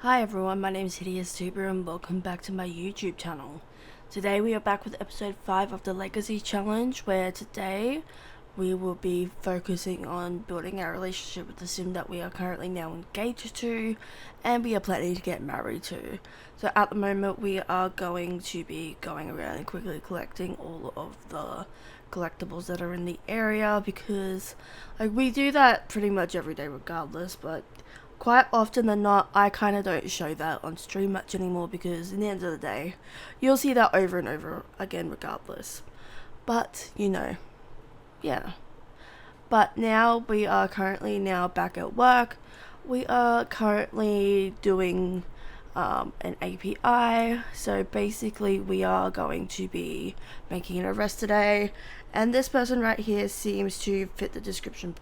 Hi everyone, my name is HideousTuber and welcome back to my YouTube channel. Today we are back with episode 5 of the Legacy Challenge, where today we will be focusing on building our relationship with the sim that we are currently now engaged to and we are planning to get married to. So at the moment we are going to be going around and quickly collecting all of the collectibles that are in the area, because we do that pretty much every day regardless, but quite often than not, I kind of don't show that on stream much anymore, because in the end of the day, you'll see that over and over again regardless. But, yeah. But now we are currently now back at work. We are currently doing an API. So basically, we are going to be making an arrest today. And this person right here seems to fit the description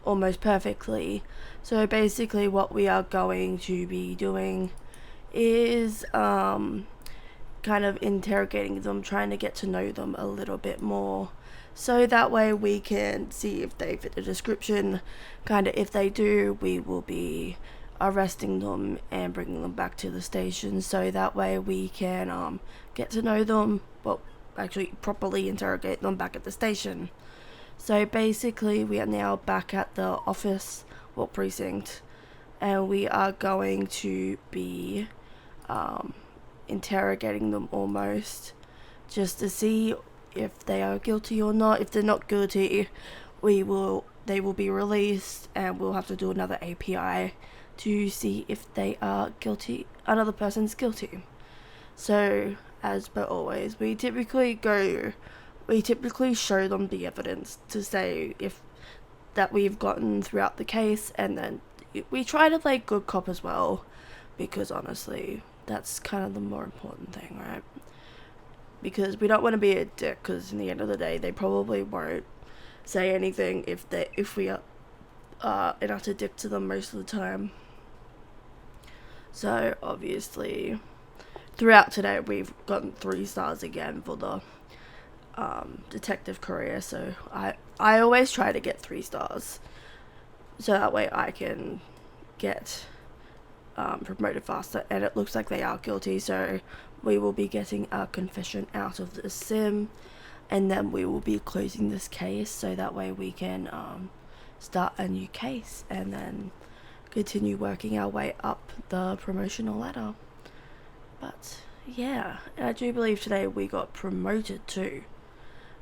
almost perfectly. So basically, what we are going to be doing is kind of interrogating them, trying to get to know them a little bit more, so that way we can see if they fit the description. Kind of, if they do, we will be arresting them and bringing them back to the station, so that way we can get to know them, well, actually properly interrogate them back at the station. So basically, we are now back at the office, well, precinct, and we are going to be interrogating them almost, just to see if they are guilty or not. If they're not guilty, they will be released, and we'll have to do another API to see if they are guilty. Another person's guilty. So, as per always, we typically show them the evidence to say if that we've gotten throughout the case, and then we try to play good cop as well, because honestly, that's kind of the more important thing, right? Because we don't want to be a dick, because in the end of the day, they probably won't say anything if we are an utter dick to them most of the time. So obviously, throughout today, we've gotten 3 stars again for the detective career. So I always try to get 3 stars, so that way I can get promoted faster. And it looks like they are guilty, so we will be getting our confession out of the sim, and then we will be closing this case, so that way we can start a new case and then continue working our way up the promotional ladder. But yeah, and I do believe today we got promoted too,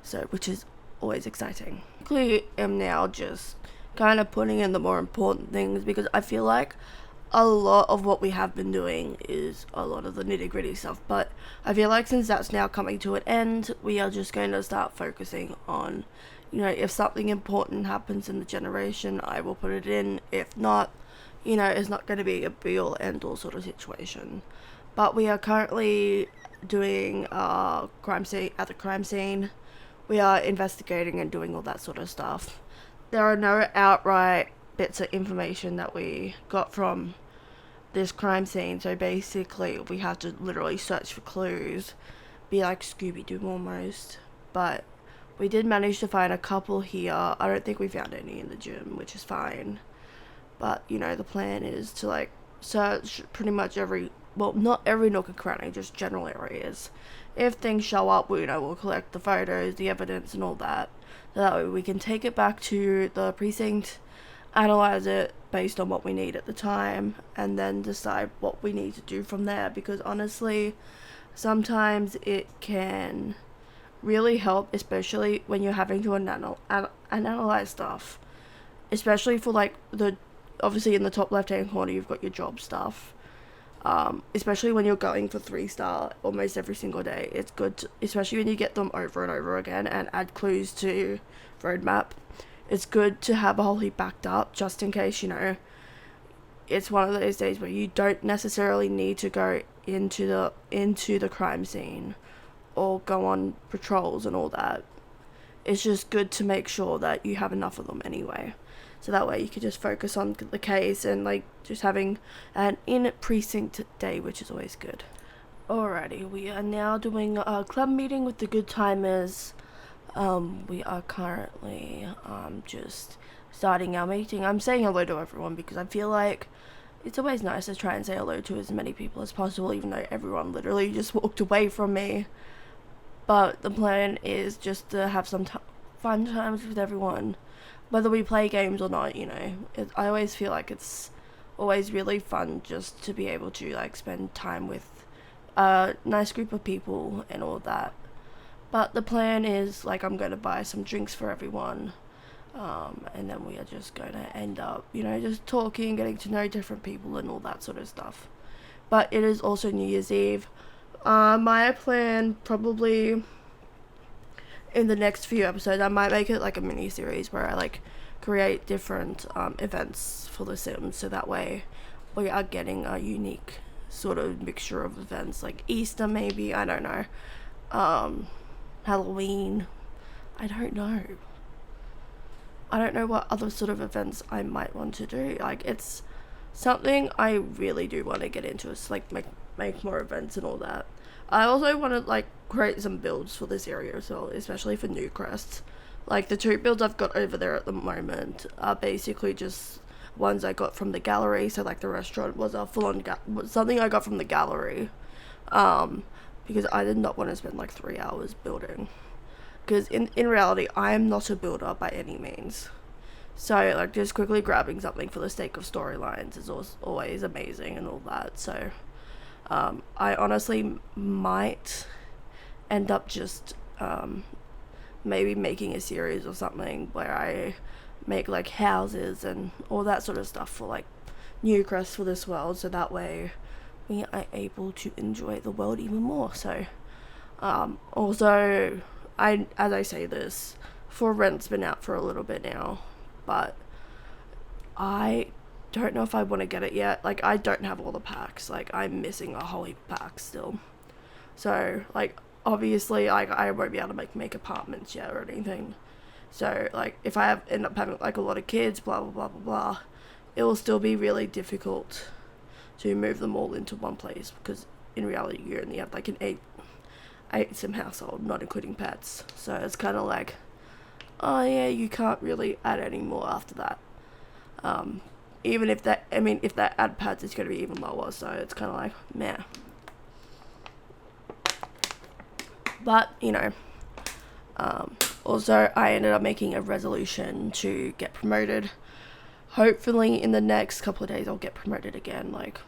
so which is always exciting. I am now just kind of putting in the more important things, because I feel like a lot of what we have been doing is a lot of the nitty-gritty stuff, but I feel like since that's now coming to an end, we are just going to start focusing on, if something important happens in the generation, I will put it in. If not, it's not going to be a be-all end-all sort of situation. But we are currently doing crime scene at the crime scene. We are investigating and doing all that sort of stuff. There are no outright bits of information that we got from this crime scene, so basically we have to literally search for clues, be like Scooby-Doo almost. But we did manage to find a couple here. I don't think we found any in the gym, which is fine. But the plan is to search pretty much not every nook and cranny, just general areas. If things show up, we'll collect the photos, the evidence, and all that. So that way we can take it back to the precinct, analyze it based on what we need at the time, and then decide what we need to do from there. Because honestly, sometimes it can really help, especially when you're having to analyze stuff. Especially for obviously in the top left hand corner, you've got your job stuff. Especially when you're going for 3-star almost every single day, it's good especially when you get them over and over again and add clues to roadmap. It's good to have a whole heap backed up, just in case, it's one of those days where you don't necessarily need to go into the crime scene or go on patrols and all that. It's just good to make sure that you have enough of them anyway, so that way you can just focus on the case and just having an in-precinct day, which is always good. Alrighty, we are now doing a club meeting with the Good Timers. We are currently just starting our meeting. I'm saying hello to everyone because I feel like it's always nice to try and say hello to as many people as possible, even though everyone literally just walked away from me. But the plan is just to have some fun times with everyone, whether we play games or not. I always feel like it's always really fun just to be able to like spend time with a nice group of people and all that. But the plan is like I'm going to buy some drinks for everyone. And then we are just going to end up, just talking, getting to know different people and all that sort of stuff. But it is also New Year's Eve. My plan probably in the next few episodes, I might make it like a mini series where I like create different events for The Sims, so that way we are getting a unique sort of mixture of events, like Easter maybe, I don't know, Halloween, I don't know what other sort of events I might want to do. Like, it's something I really do want to get into. It's like make more events and all that. I also want to like create some builds for this area as well, especially for Newcrest. Like, the 2 builds I've got over there at the moment are basically just ones I got from the gallery. So like the restaurant was a full-on something I got from the gallery, because I did not want to spend like 3 hours building. Because in reality, I am not a builder by any means. So, like, just quickly grabbing something for the sake of storylines is always amazing and all that. So, I honestly might end up just maybe making a series or something where I make, like, houses and all that sort of stuff for, like, Newcrest for this world. So that way we are able to enjoy the world even more. So, also, as I say this, For Rent's been out for a little bit now, but I don't know if I want to get it yet. Like, I don't have all the packs. Like, I'm missing a whole heap of packs still. So, like, obviously, like, I won't be able to make apartments yet or anything. So, like, if I end up having, like, a lot of kids, blah, blah, blah, blah, blah, it will still be really difficult to move them all into one place, because in reality, you only have, like, an 8 sim household, not including pets. So it's kind of like, oh yeah, you can't really add any more after that. Even if that add pets, it's going to be even lower. So it's kind of like, meh. But, also I ended up making a resolution to get promoted. Hopefully in the next couple of days I'll get promoted again. Like,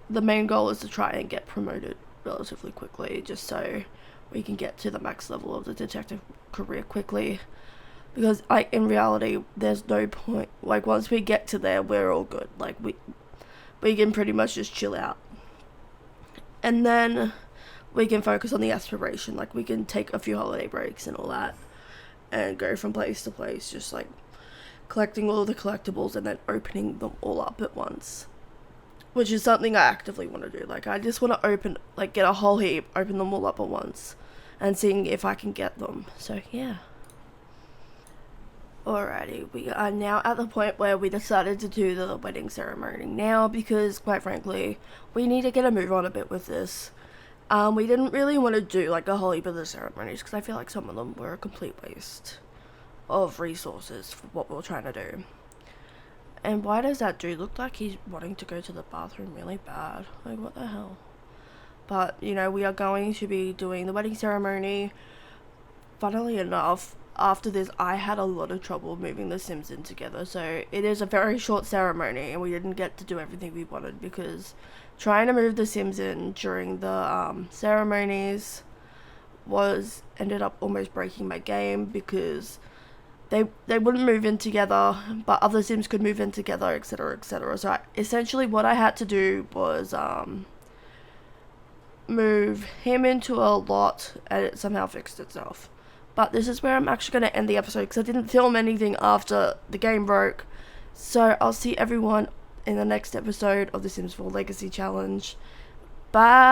the main goal is to try and get promoted relatively quickly, just so we can get to the max level of the detective career quickly, because like in reality there's no point, like once we get to there we're all good. Like, we can pretty much just chill out, and then we can focus on the aspiration. Like, we can take a few holiday breaks and all that and go from place to place, just like collecting all the collectibles and then opening them all up at once, which is something I actively want to do. Like, I just want to get a whole heap, open them all up at once, and seeing if I can get them. So, yeah. Alrighty, we are now at the point where we decided to do the wedding ceremony now, because, quite frankly, we need to get a move on a bit with this. We didn't really want to do, like, a whole heap of the ceremonies, because I feel like some of them were a complete waste of resources for what we were trying to do. And why does that dude look like he's wanting to go to the bathroom really bad? Like, what the hell? But, we are going to be doing the wedding ceremony. Funnily enough, after this, I had a lot of trouble moving the Sims in together. So, it is a very short ceremony, and we didn't get to do everything we wanted, because trying to move the Sims in during the ceremonies ended up almost breaking my game, because they wouldn't move in together, but other Sims could move in together, etc., etc. So essentially what I had to do was move him into a lot, and it somehow fixed itself. But this is where I'm actually going to end the episode, because I didn't film anything after the game broke. So I'll see everyone in the next episode of The Sims 4 Legacy Challenge. Bye!